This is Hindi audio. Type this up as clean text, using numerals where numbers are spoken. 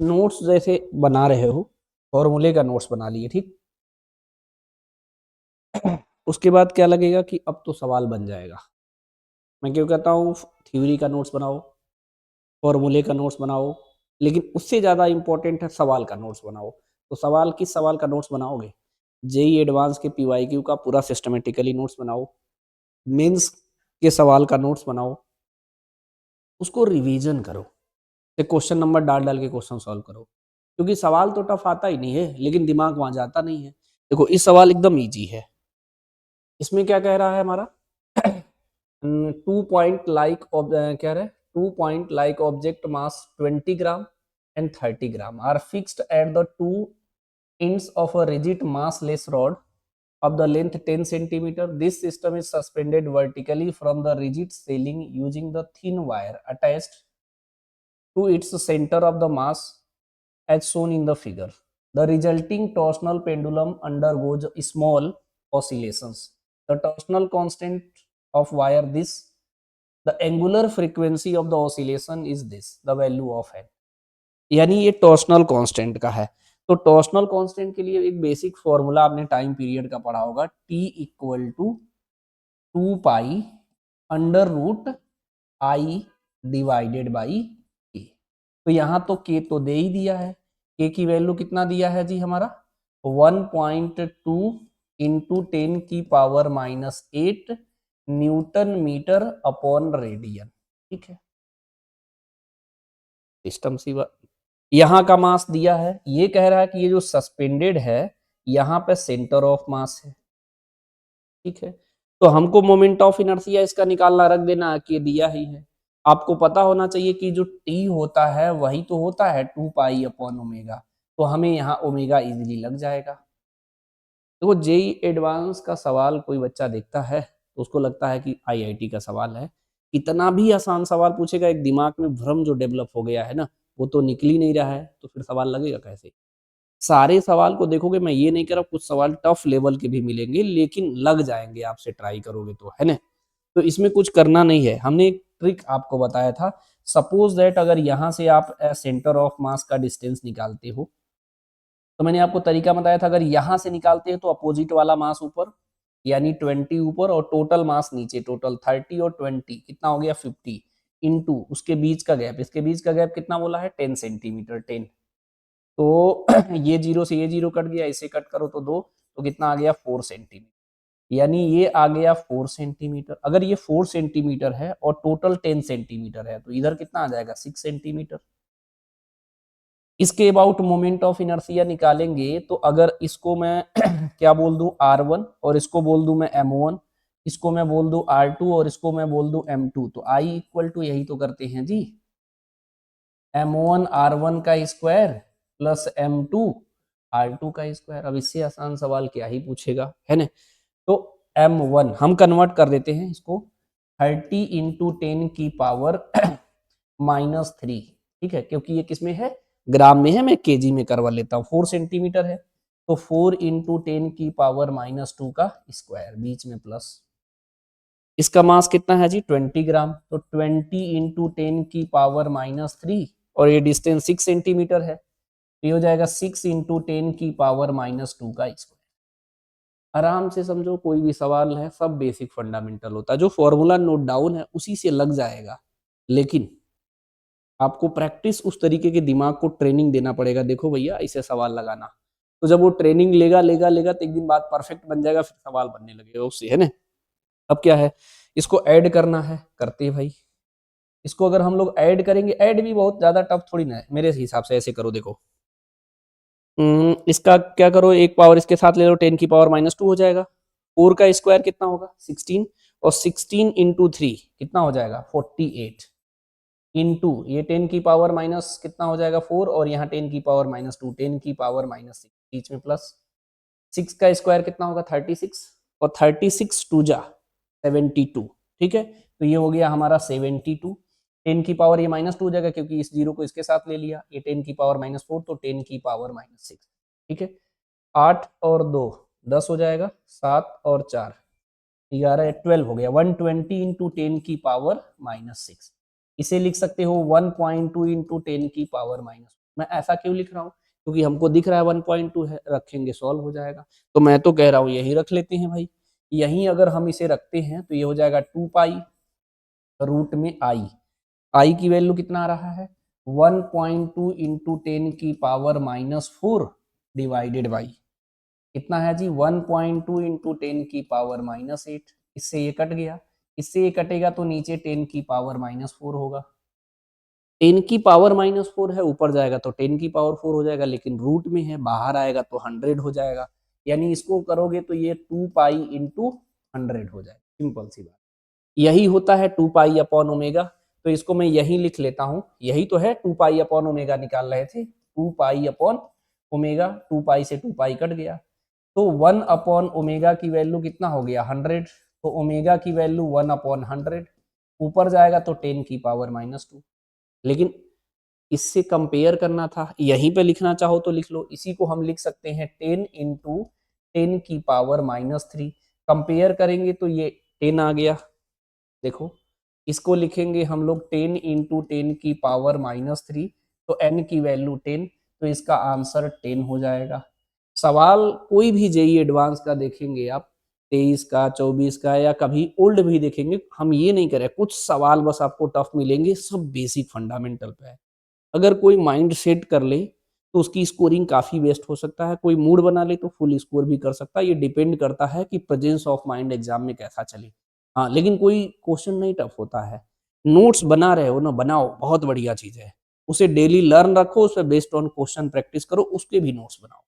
नोट्स जैसे बना रहे हो, फॉर्मूले का नोट्स बना लिए, ठीक। उसके बाद क्या लगेगा कि अब तो सवाल बन जाएगा। मैं क्यों कहता हूँ थ्योरी का नोट्स बनाओ, फॉर्मूले का नोट्स बनाओ, लेकिन उससे ज़्यादा इंपॉर्टेंट है सवाल का नोट्स बनाओ। तो सवाल किस सवाल का नोट्स बनाओगे? जेई एडवांस के पीवाईक्यू का पूरा सिस्टमेटिकली नोट्स बनाओ, मेंस के सवाल का नोट्स बनाओ, उसको रिवीजन करो, क्वेश्चन नंबर डाल डाल के क्वेश्चन सॉल्व करो, क्योंकि सवाल तो टफ आता ही नहीं है लेकिन दिमाग वहां जाता नहीं है। देखो इस सवाल एकदम इजी है। इसमें क्या कह रहा है हमारा? टू पॉइंट लाइक क्या रहा है, 2 point like object mass 20 gram and 30 gram are fixed at the two ends of a rigid massless rod of the length 10 centimeter. This system is suspended vertically from the rigid ceiling using the thin wire attached to its center of the mass as shown in the figure. The resulting torsional pendulum undergoes small oscillations. The torsional constant of wire this, the angular frequency of the oscillation is this, the value of n. यानी ये टॉर्सनल कांस्टेंट का है। तो टॉर्सनल कांस्टेंट के लिए एक बेसिक फॉर्मूला आपने टाइम पीरियड का पढ़ा होगा, T equal to 2 pi under root I divided by K. तो यहाँ तो के तो दे ही दिया है, के की वैल्यू कितना दिया है जी हमारा 1.2 into 10⁻⁸ newton metre upon radian, ठीक है। सिस्टम सी यहाँ का मास दिया है, ये कह रहा है कि ये जो सस्पेंडेड है यहाँ पे सेंटर ऑफ मास है, ठीक है। तो हमको मोमेंट ऑफ इनर्शिया इसका निकालना, रख देना कि दिया ही है। आपको पता होना चाहिए कि जो टी होता है वही तो होता है 2 पाई अपॉन ओमेगा, तो हमें यहाँ ओमेगा इजीली लग जाएगा। देखो जेई एडवांस का सवाल कोई बच्चा देखता है तो उसको लगता है कि आईआईटी का सवाल है, इतना भी आसान सवाल पूछेगा, एक दिमाग में भ्रम जो डेवलप हो गया है ना वो तो निकल ही नहीं रहा है, तो फिर सवाल लगेगा कैसे? सारे सवाल को देखोगे, मैं ये नहीं कह रहा, कुछ सवाल टफ लेवल के भी मिलेंगे लेकिन लग जाएंगे आपसे ट्राई करोगे तो, है ना। तो इसमें कुछ करना नहीं है, हमने एक ट्रिक आपको बताया था। सपोज दैट अगर यहाँ से आप सेंटर ऑफ मास का डिस्टेंस निकालते हो, तो मैंने आपको तरीका बताया था, अगर यहाँ से निकालते हैं तो अपोजिट वाला मास ऊपर, यानी 20 ऊपर और टोटल मास नीचे, टोटल 30 और 20 कितना हो गया 50 इंटू उसके बीच का गैप, इसके बीच का गैप कितना बोला है 10 सेंटीमीटर 10। तो ये जीरो से ये जीरो कट गया, इसे कट करो तो 2, तो कितना आ गया 4 सेंटीमीटर, यानी ये आ गया 4 सेंटीमीटर। अगर ये 4 सेंटीमीटर है और टोटल 10 सेंटीमीटर है तो इधर कितना आ जाएगा 6 सेंटीमीटर। इसके अबाउट मोमेंट ऑफ इनर्शिया निकालेंगे तो अगर इसको मैं क्या बोल दूं R1 और इसको बोल दूं मैं M1, इसको मैं बोल दूं R2 और इसको मैं बोल दूं M2, तो I इक्वल टू यही तो करते हैं जी, M1 R1 का स्क्वायर प्लस M2 R2 का स्क्वायर। अब इससे आसान सवाल क्या ही पूछेगा, है ना। तो M1 हम कन्वर्ट कर देते हैं इसको 30 इंटू 10⁻⁻3, ठीक है, क्योंकि ये किसमें है ग्राम में है, मैं केजी में करवा लेता हूँ, 4 सेंटीमीटर है तो 4 इंटू 10⁻⁻2 का स्क्वायर, बीच में प्लस। इसका मास कितना है जी 20 ग्राम, तो 20 इंटू 10⁻⁻3 और ये डिस्टेंस 6 सेंटीमीटर है, तो ये हो जाएगा 6 इंटू 10⁻⁻2 का स्क्वायर। आराम से समझो, कोई भी सवाल है सब बेसिक फंडामेंटल होता है, जो फॉर्मूला नोट डाउन है उसी से लग जाएगा, लेकिन आपको प्रैक्टिस उस तरीके के दिमाग को ट्रेनिंग देना पड़ेगा। देखो भैया ऐसे सवाल लगाना, तो जब वो ट्रेनिंग लेगा लेगा लेगा तो एक दिन बाद परफेक्ट बन जाएगा, फिर सवाल बनने लगेगा उससे, है ना। अब क्या है, इसको ऐड करना है, करते हैं भाई। इसको अगर हम लोग ऐड करेंगे, ऐड भी बहुत ज्यादा टफ थोड़ी ना है मेरे हिसाब से, ऐसे करो देखो, इसका क्या करो, एक पावर इसके साथ ले लो 10⁻⁻2 हो जाएगा, 4 का स्क्वायर कितना होगा 16, और 16 इंटू 3 कितना हो जाएगा 48 इंटू ये 10 की पावर माइनस कितना हो जाएगा 4, और यहाँ 10⁻⁻2 10⁻⁻6 बीच में प्लस, 6 का स्क्वायर कितना होगा 36, और 36 टू जा 72, ठीक है। तो ये हो गया हमारा 72, 10 की पावर ये -2 हो जाएगा क्योंकि इस जीरो को इसके साथ ले लिया, ये 10 की पावर -4 तो 10 की पावर -6, ठीक है। 8 और 2 10 हो जाएगा, 7 और 4 11 12 हो गया, 120 इंटू 10 की पावर -6। इसे लिख सकते हो 1.2 इंटू 10 की पावर -, मैं ऐसा क्यों लिख रहा हूँ? क्योंकि हमको दिख रहा है 1.2 है, रखेंगे सॉल्व हो जाएगा। तो मैं तो कह रहा हूँ यही रख लेते हैं भाई। यहीं अगर हम इसे रखते हैं तो ये हो जाएगा 2 पाई रूट में आई। आई की वैल्यू कितना आ रहा है? 1.2 इंटू 10 की पावर -4 डिवाइडेड बाई कितना है जी? 1.2 इंटू 10 की पावर -8। इससे ये कट गया, इससे ये कटेगा तो नीचे 10 की पावर -4 होगा। 10 की पावर -4 है, ऊपर जाएगा तो 10 की पावर 4 हो जाएगा, लेकिन रूट में है, बाहर आएगा तो 100 हो जाएगा। यानी इसको करोगे तो ये 2 पाई इंटू 100 हो जाएगा। सिंपल सी बात। यही होता है 2 पाई अपॉन ओमेगा। तो इसको मैं यही लिख लेता हूँ, यही तो है 2 पाई अपॉन ओमेगा निकाल रहे थे। 2 पाई अपॉन ओमेगा, 2 पाई से 2 पाई कट गया, तो 1 अपॉन ओमेगा की वैल्यू कितना हो गया? 100। तो ओमेगा की वैल्यू 1 अपॉन 100, ऊपर जाएगा तो 10 की पावर -2। लेकिन इससे कंपेयर करना था, यहीं पे लिखना चाहो तो लिख लो। इसी को हम लिख सकते हैं 10 इंटू 10 की पावर -3। कंपेयर करेंगे तो ये 10 आ गया। देखो, इसको लिखेंगे हम लोग 10 इंटू 10 की पावर -3, तो n की वैल्यू 10, तो इसका आंसर 10 हो जाएगा। सवाल कोई भी जेई एडवांस का देखेंगे आप, 23 का, 24 का, या कभी ओल्ड भी देखेंगे, हम ये नहीं करें, कुछ सवाल बस आपको टफ मिलेंगे, सब बेसिक फंडामेंटल पे है। अगर कोई माइंड सेट कर ले तो उसकी स्कोरिंग काफ़ी बेस्ट हो सकता है, कोई मूड बना ले तो फुल स्कोर भी कर सकता है। ये डिपेंड करता है कि प्रेजेंस ऑफ माइंड एग्जाम में कैसा चले। हाँ, लेकिन कोई क्वेश्चन नहीं टफ होता है। नोट्स बना रहे हो ना, बनाओ, बहुत बढ़िया चीज़ है। उसे डेली लर्न रखो, उस पे बेस्ड ऑन क्वेश्चन प्रैक्टिस करो, उसके भी नोट्स बनाओ।